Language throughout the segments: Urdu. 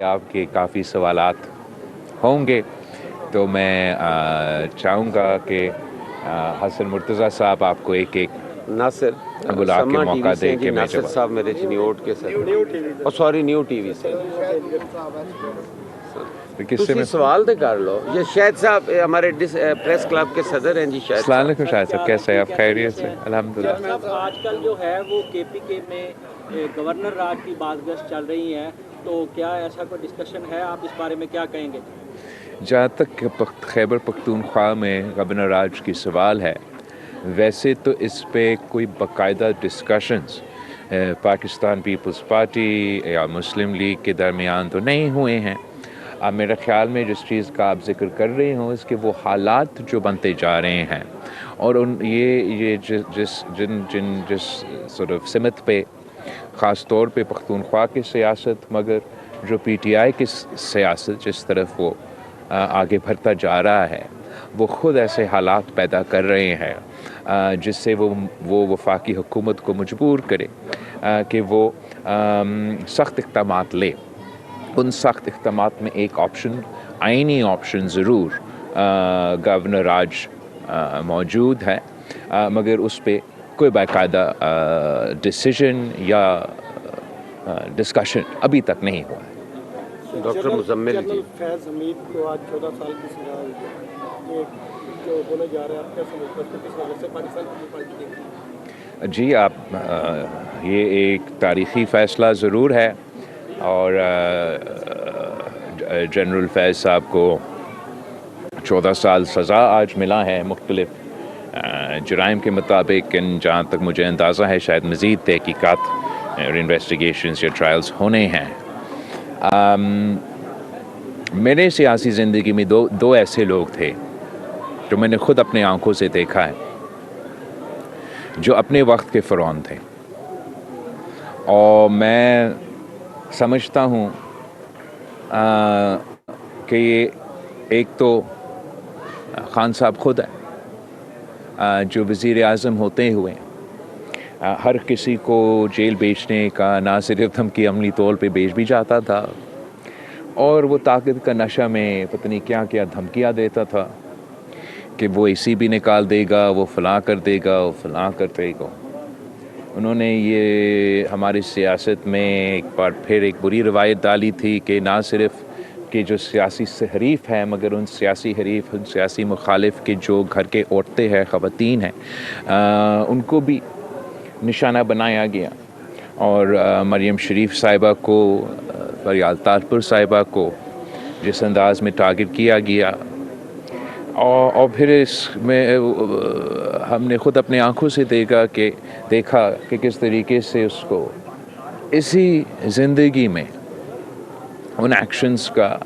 آپ کے کافی سوالات ہوں گے تو میں چاہوں گا کہ حسن مرتضیٰ صاحب آپ کو ایک ایک ناصر بلا کے سما ٹی موقع وی سے دے ہیں جی، کہ میں ناصر جواب صاحب میرے چنیوٹ کے sir sorry new T V سے کس سے تسی میں سوال تو کر لو یہ شاہد صاحب ہمارے پریس کلب کے صدر ہیں جی شاہد السلام صاحب. علیکم شاہد صاحب، کیسے ہیں آپ؟ خیریت سے؟ الحمدللہ. صاحب آج کل جو ہے وہ کے پی کے میں گورنر راج کی بات گشت چل رہی ہے، تو کیا ایسا کوئی ڈسکشن ہے؟ آپ اس بارے میں کیا کہیں گے؟ جہاں تک خیبر پختونخوا میں گورنر راج کی سوال ہے، ویسے تو اس پہ کوئی باقاعدہ ڈسکشنز پاکستان پیپلز پارٹی یا مسلم لیگ کے درمیان تو نہیں ہوئے ہیں. میرے خیال میں جس چیز کا آپ ذکر کر رہے ہوں اس کے وہ حالات جو بنتے جا رہے ہیں اور یہ جس sort of سمت پہ خاص طور پہ پختونخوا کی سیاست مگر جو پی ٹی آئی کی سیاست جس طرف وہ آگے بڑھتا جا رہا ہے وہ خود ایسے حالات پیدا کر رہے ہیں جس سے وہ وفاقی حکومت کو مجبور کرے کہ وہ سخت اقدامات لے. ان سخت اقدامات میں ایک آپشن، آئینی آپشن ضرور گورنر راج موجود ہے، مگر اس پہ کوئی باقاعدہ ڈیسیژن یا ڈسکشن ابھی تک نہیں ہوا ہے. ڈاکٹر مزمل جی، فیض حمید کو آج 14 سال کی سزا ہوئی ہے، جو بولا جا رہا ہے آپ کیا سمجھتے ہیں کس وجہ سے پاکستان کی پارٹی کے؟ جی آپ یہ ایک تاریخی فیصلہ ضرور ہے اور جنرل فیض صاحب کو 14 سال سزا آج ملا ہے مختلف جرائم کے مطابق. جہاں تک مجھے اندازہ ہے شاید مزید تحقیقات اور انویسٹیگیشنز یا ٹرائلز ہونے ہیں. میرے سیاسی زندگی میں دو ایسے لوگ تھے جو میں نے خود اپنے آنکھوں سے دیکھا ہے، جو اپنے وقت کے فرعون تھے، اور میں سمجھتا ہوں کہ یہ ایک تو خان صاحب خود ہے جو وزیر اعظم ہوتے ہوئے ہر کسی کو جیل بیچنے کا نہ صرف دھمکی عملی طور پہ بیچ بھی جاتا تھا اور وہ طاقت کا نشہ میں پتہ نہیں کیا کیا دھمکیاں دیتا تھا کہ وہ اسی بھی نکال دے گا، وہ فلاں کر دے گا، وہ فلاں کر دے گا. انہوں نے یہ ہماری سیاست میں ایک بار پھر ایک بری روایت ڈالی تھی کہ نہ صرف کہ جو سیاسی حریف ہیں مگر ان سیاسی حریف، ان سیاسی مخالف کے جو گھر کے عورتیں ہیں، خواتین ہیں، ان کو بھی نشانہ بنایا گیا. اور مریم شریف صاحبہ کو، فریال طاہر صاحبہ کو جس انداز میں ٹارگٹ کیا گیا، اور پھر اس میں ہم نے خود اپنے آنکھوں سے دیکھا کہ کس طریقے سے اس کو اسی زندگی میں ان ایکشنز کا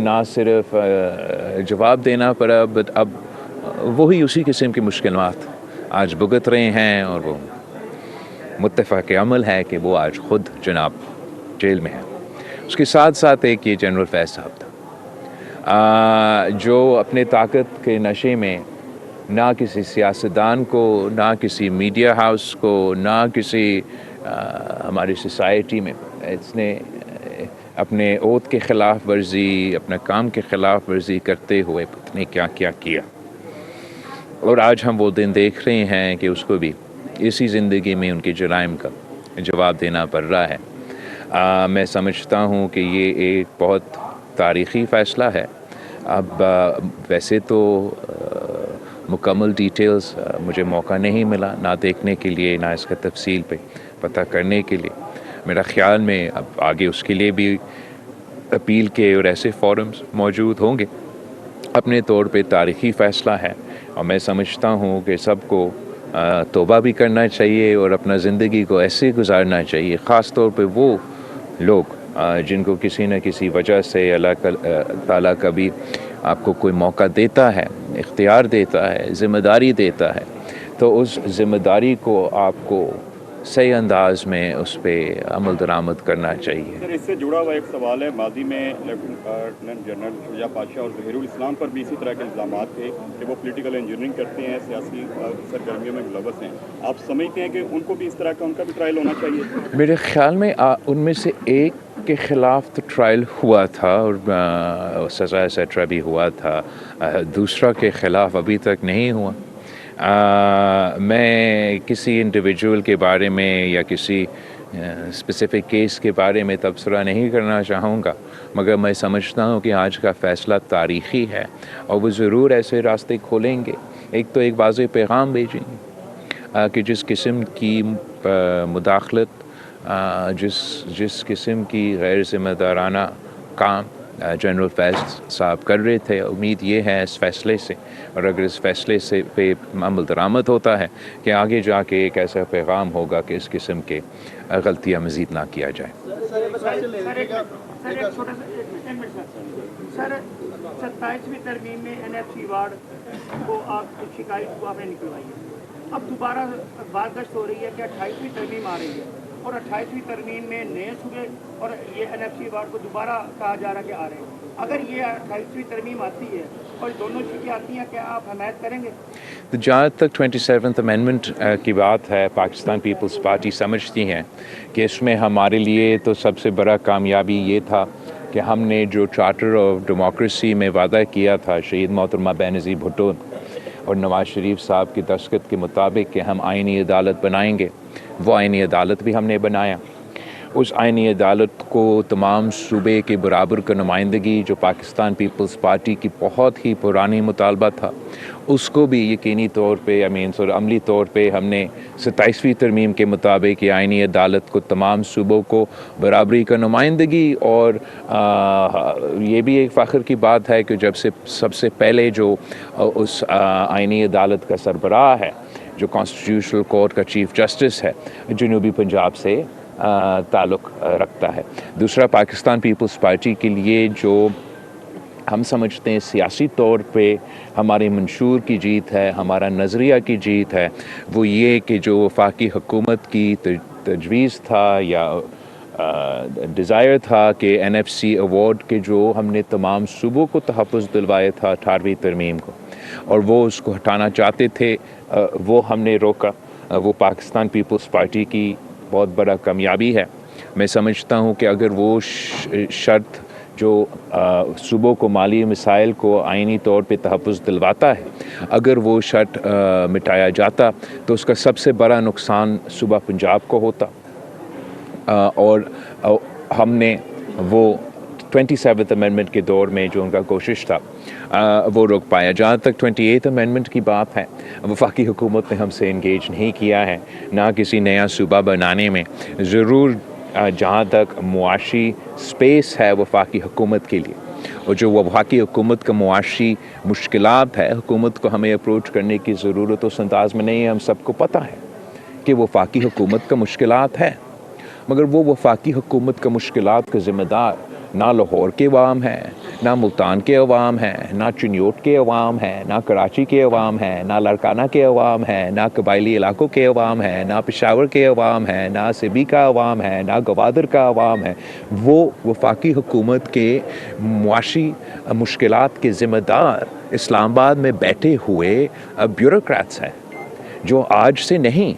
نہ صرف جواب دینا پڑا بٹ اب وہی اسی قسم کی مشکلات آج بھگت رہے ہیں اور وہ متفق عمل ہے کہ وہ آج خود جناب جیل میں ہے. اس کے ساتھ ساتھ ایک یہ جنرل فیض صاحب تھا جو اپنے طاقت کے نشے میں نہ کسی سیاستدان کو، نہ کسی میڈیا ہاؤس کو، نہ کسی ہماری سوسائٹی میں اس نے اپنے عہد کے خلاف ورزی، اپنے کام کے خلاف ورزی کرتے ہوئے پتہ نہیں کیا کیا کیا. اور آج ہم وہ دن دیکھ رہے ہیں کہ اس کو بھی اسی زندگی میں ان کے جرائم کا جواب دینا پڑ رہا ہے. میں سمجھتا ہوں کہ یہ ایک بہت تاریخی فیصلہ ہے. اب ویسے تو مکمل ڈیٹیلز مجھے موقع نہیں ملا نہ دیکھنے کے لیے نہ اس کا تفصیل پہ پتہ کرنے کے لیے. میرا خیال میں اب آگے اس کے لیے بھی اپیل کے اور ایسے فورمز موجود ہوں گے. اپنے طور پہ تاریخی فیصلہ ہے اور میں سمجھتا ہوں کہ سب کو توبہ بھی کرنا چاہیے اور اپنا زندگی کو ایسے گزارنا چاہیے، خاص طور پہ وہ لوگ جن کو کسی نہ کسی وجہ سے اللہ تعالیٰ کبھی آپ کو کوئی موقع دیتا ہے، اختیار دیتا ہے، ذمہ داری دیتا ہے، تو اس ذمہ داری کو آپ کو صحیح انداز میں اس پہ عمل درآمد کرنا چاہیے. سر اس سے جڑا ہوا ایک سوال ہے، ماضی میں لیفٹیننٹ جنرل شجاع پاشا اور ظہیر الاسلام پر بھی اسی طرح کے الزامات تھے کہ وہ پولیٹیکل انجینئرنگ کرتے ہیں، سیاسی سرگرمیوں میں ملوث ہیں. آپ سمجھتے ہیں کہ ان کو بھی اس طرح کا ان کا بھی ٹرائل ہونا چاہیے؟ میرے خیال میں ان میں سے ایک کے خلاف تو ٹرائل ہوا تھا اور سزا ایٹسٹرا بھی ہوا تھا، دوسرا کے خلاف ابھی تک نہیں ہوا. میں کسی انڈیویجول کے بارے میں یا کسی اسپیسیفک کیس کے بارے میں تبصرہ نہیں کرنا چاہوں گا، مگر میں سمجھتا ہوں کہ آج کا فیصلہ تاریخی ہے اور وہ ضرور ایسے راستے کھولیں گے. ایک تو ایک واضح پیغام بھیجیں گے کہ جس قسم کی مداخلت، جس قسم کی غیر ذمہ دارانہ کام جنرل فیض صاحب کر رہے تھے، امید یہ ہے اس فیصلے سے، اور اگر اس فیصلے سے پہ عمل درآمد ہوتا ہے کہ آگے جا کے ایک ایسا پیغام ہوگا کہ اس قسم کے غلطیاں مزید نہ کیا جائے. سر 27ویں ترمیم میں NFC وارڈ کو آپ شکایت کو آپ نے نکلوائی ہے، اب دوبارہ بازگشت ہو رہی ہے کہ 28ویں ترمیم آ رہی ہے اور 28ویں ترمیم میں نئے صوبے اور یہ NFC وارڈ کو دوبارہ کہا جا رہا کہ آ رہے ہیں. اگر یہ 28ویں ترمیم آتی ہے اور دونوں چیزیں آتی ہیں، کیا آپ حمایت کریں گے؟ جہاں تک 27th امینڈمنٹ کی بات ہے، پاکستان پیپلز پارٹی سمجھتی ہیں کہ اس میں ہمارے لیے تو سب سے بڑا کامیابی یہ تھا کہ ہم نے جو چارٹر آف ڈیموکریسی میں وعدہ کیا تھا شہید محترمہ بینظیر بھٹو اور نواز شریف صاحب کی دستخط کے مطابق کہ ہم آئینی عدالت بنائیں گے، وہ آئینی عدالت بھی ہم نے بنایا. اس آئینی عدالت کو تمام صوبے کے برابر کا نمائندگی جو پاکستان پیپلز پارٹی کی بہت ہی پرانی مطالبہ تھا، اس کو بھی یقینی طور پہ عملی طور پہ ہم نے 27ویں ترمیم کے مطابق یہ آئینی عدالت کو تمام صوبوں کو برابری کا نمائندگی. اور یہ بھی ایک فخر کی بات ہے کہ جب سے سب سے پہلے جو اس آئینی عدالت کا سربراہ ہے، جو کانسٹیٹیوشنل کورٹ کا چیف جسٹس ہے، جنوبی پنجاب سے تعلق رکھتا ہے. دوسرا، پاکستان پیپلز پارٹی کے لیے جو ہم سمجھتے ہیں سیاسی طور پہ ہمارے منشور کی جیت ہے، ہمارا نظریہ کی جیت ہے، وہ یہ کہ جو وفاقی حکومت کی تجویز تھا یا ڈیزائر تھا کہ NFC ایوارڈ کے جو ہم نے تمام صوبوں کو تحفظ دلوائے تھا 18ویں ترمیم کو، اور وہ اس کو ہٹانا چاہتے تھے، وہ ہم نے روکا. وہ پاکستان پیپلز پارٹی کی بہت بڑا کامیابی ہے. میں سمجھتا ہوں کہ اگر وہ شرط جو صوبوں کو مالی مسائل کو آئینی طور پہ تحفظ دلواتا ہے، اگر وہ شرط مٹایا جاتا تو اس کا سب سے بڑا نقصان صوبہ پنجاب کو ہوتا، اور ہم نے وہ 27th امینڈمنٹ کے دور میں جو ان کا کوشش تھا وہ روک پایا. جہاں تک 28th امینڈمنٹ کی بات ہے، وفاقی حکومت نے ہم سے انگیج نہیں کیا ہے، نہ کسی نیا صوبہ بنانے میں. ضرور جہاں تک معاشی سپیس ہے وفاقی حکومت کے لیے، اور جو وفاقی حکومت کا معاشی مشکلات ہے، حکومت کو ہمیں اپروچ کرنے کی ضرورت اس انداز میں نہیں ہے. ہم سب کو پتہ ہے کہ وفاقی حکومت کا مشکلات ہے، مگر وہ وفاقی حکومت کا مشکلات کا ذمہ دار نہ لاہور کے عوام ہیں، نہ ملتان کے عوام ہیں، نہ چنیوٹ کے عوام ہیں، نہ کراچی کے عوام ہیں، نہ لاڑکانہ کے عوام ہیں، نہ قبائلی علاقوں کے عوام ہیں، نہ پشاور کے عوام ہیں، نہ سبی کا عوام ہے، نہ گوادر کا عوام ہے. وہ وفاقی حکومت کے معاشی مشکلات کے ذمہ دار اسلام آباد میں بیٹھے ہوئے بیوروکریٹس ہیں، جو آج سے نہیں،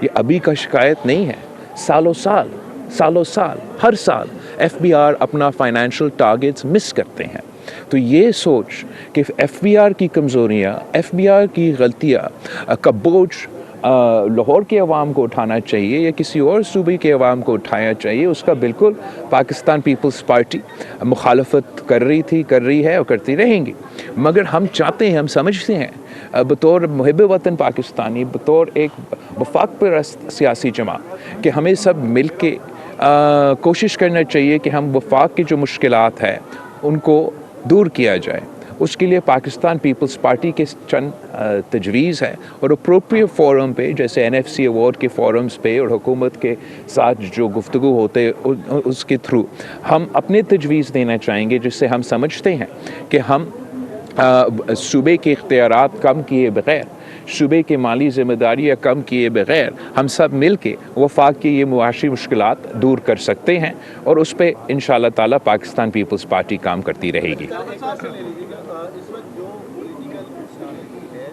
یہ ابھی کا شکایت نہیں ہے. سالوں سال ہر سال FBR اپنا فائنینشل ٹارگیٹس مس کرتے ہیں. تو یہ سوچ کہ FBR کی کمزوریاں، FBR کی غلطیاں کا بوجھ لاہور کے عوام کو اٹھانا چاہیے یا کسی اور صوبے کے عوام کو اٹھانا چاہیے، اس کا بالکل پاکستان پیپلز پارٹی مخالفت کر رہی ہے اور کرتی رہیں گی. مگر ہم چاہتے ہیں، ہم سمجھتے ہیں بطور محب وطن پاکستانی، بطور ایک وفاق پرست سیاسی جماعت، کہ ہمیں سب مل کے کوشش کرنا چاہیے کہ ہم وفاق کی جو مشکلات ہیں ان کو دور کیا جائے. اس کے لیے پاکستان پیپلز پارٹی کے چند تجویز ہے، اور اپروپریٹ فورم پہ جیسے NFC ایوارڈ کے فورمز پہ اور حکومت کے ساتھ جو گفتگو ہوتے اس کے تھرو ہم اپنے تجویز دینا چاہیں گے، جس سے ہم سمجھتے ہیں کہ ہم صوبے کے اختیارات کم کیے بغیر شعبے کے مالی ذمہ داریاں کم کیے بغیر ہم سب مل کے وفاق کی یہ معاشی مشکلات دور کر سکتے ہیں، اور اس پہ انشاءاللہ تعالیٰ پاکستان پیپلز پارٹی کام کرتی رہے گی۔ اس وقت جو پولیٹیکل انسٹیبلٹی ہے،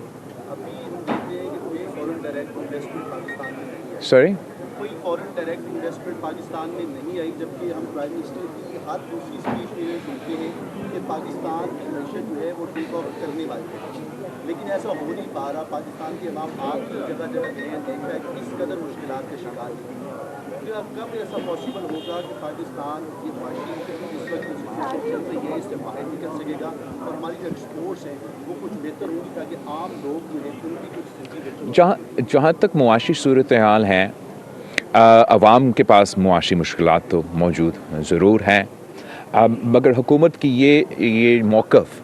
ابھی ہم دیکھتے ہیں کہ کوئی فورن ڈائریکٹ انویسٹمنٹ پاکستان میں نہیں آئی، سوری کوئی فورن ڈائریکٹ انویسٹمنٹ پاکستان میں نہیں آئی، جبکہ ہم پرائم منسٹر کی ہر دوسری اسپیچ میں یہ سنتے ہیں کہ پاکستان کی معیشت جو ہے وہ ٹیک آف کرنے والی ہے، لیکن ایسا ہو نہیں پا رہا۔ پاکستان کے عوام آپ کی جگہ جگہ گئے ہیں، دیکھا ہے کہ کس قدر مشکلات کا شکار ہے۔ کب ایسا پاسبل ہوگا کہ پاکستان کی معاشی اس وقت چل رہی ہے اس سے باہر نکل سکے گا اور ہماری جو ایکسپورٹس ہیں وہ کچھ بہتر ہوں گی تاکہ عام لوگ جو ہیں ان کی کچھ زندگی جہاں تک معاشی صورتحال ہے، عوام کے پاس معاشی مشکلات تو موجود ضرور ہیں، مگر حکومت کی یہ موقف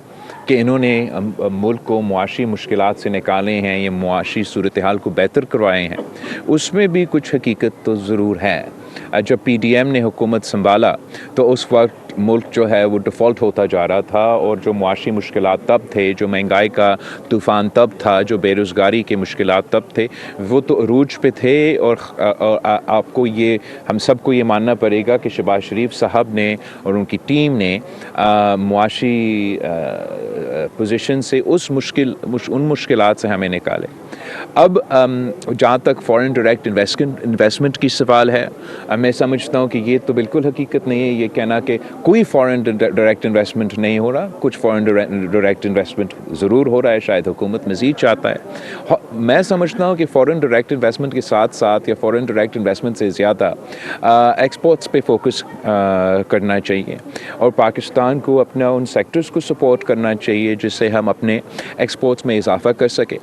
کہ انہوں نے ملک کو معاشی مشکلات سے نکالے ہیں، یہ معاشی صورتحال کو بہتر کروائے ہیں، اس میں بھی کچھ حقیقت تو ضرور ہے۔ جب پی ڈی ایم نے حکومت سنبھالا تو اس وقت ملک جو ہے وہ ڈیفالٹ ہوتا جا رہا تھا، اور جو معاشی مشکلات تب تھے، جو مہنگائی کا طوفان تب تھا، جو بے روزگاری کے مشکلات تب تھے، وہ تو عروج پہ تھے، اور آپ کو ہم سب کو یہ ماننا پڑے گا کہ شہباز شریف صاحب نے اور ان کی ٹیم نے معاشی پوزیشن سے ان مشکلات سے ہمیں نکالے۔ اب جہاں تک فورن ڈائریکٹ انویسٹمنٹ کی سوال ہے، میں سمجھتا ہوں کہ یہ تو بالکل حقیقت نہیں ہے یہ کہنا کہ کوئی فورن ڈائریکٹ انویسٹمنٹ نہیں ہو رہا۔ کچھ فورن ڈائریکٹ انویسٹمنٹ ضرور ہو رہا ہے، شاید حکومت مزید چاہتا ہے۔ میں سمجھتا ہوں کہ فورن ڈائریکٹ انویسٹمنٹ کے ساتھ ساتھ یا فورن ڈائریکٹ انویسٹمنٹ سے زیادہ ایکسپورٹس پہ فوکس کرنا چاہیے، اور پاکستان کو اپنا ان سیکٹرز کو سپورٹ کرنا چاہیے جس سے ہم اپنے ایکسپورٹس میں اضافہ کر سکیں۔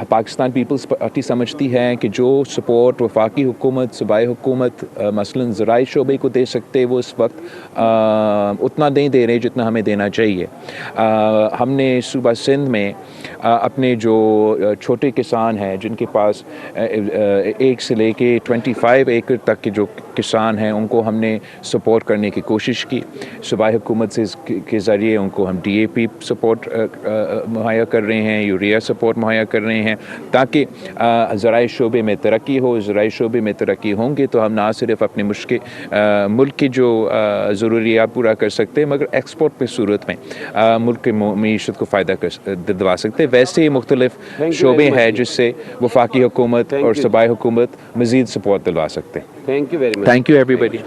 پاکستان پیپلز پارٹی سمجھتی ہے کہ جو سپورٹ وفاقی حکومت، صوبائی حکومت مثلاً زراعی شعبے کو دے سکتے، وہ اس وقت اتنا نہیں دے رہے جتنا ہمیں دینا چاہیے۔ ہم نے صوبہ سندھ میں اپنے جو چھوٹے کسان ہیں، جن کے پاس 1 سے لے کے 25 ایکڑ تک کے جو کسان ہیں، ان کو ہم نے سپورٹ کرنے کی کوشش کی۔ صوبائی حکومت کے ذریعے ان کو ہم DAP سپورٹ مہیا کر رہے ہیں، یوریا سپورٹ مہیا کر رہے ہیں، تاکہ زرعی شعبے میں ترقی ہو۔ زرعی شعبے میں ترقی ہوں گے تو ہم نہ صرف اپنے ملک کی جو ضروریات پورا کر سکتے ہیں، مگر ایکسپورٹ پہ صورت میں ملک کی معیشت کو فائدہ دلوا سکتے ہیں۔ ویسے ہی مختلف شعبے ہیں جس سے وفاقی حکومت اور صوبائی حکومت مزید سپورٹ دلوا سکتے ہیں۔ Thank you very much. Thank you every body.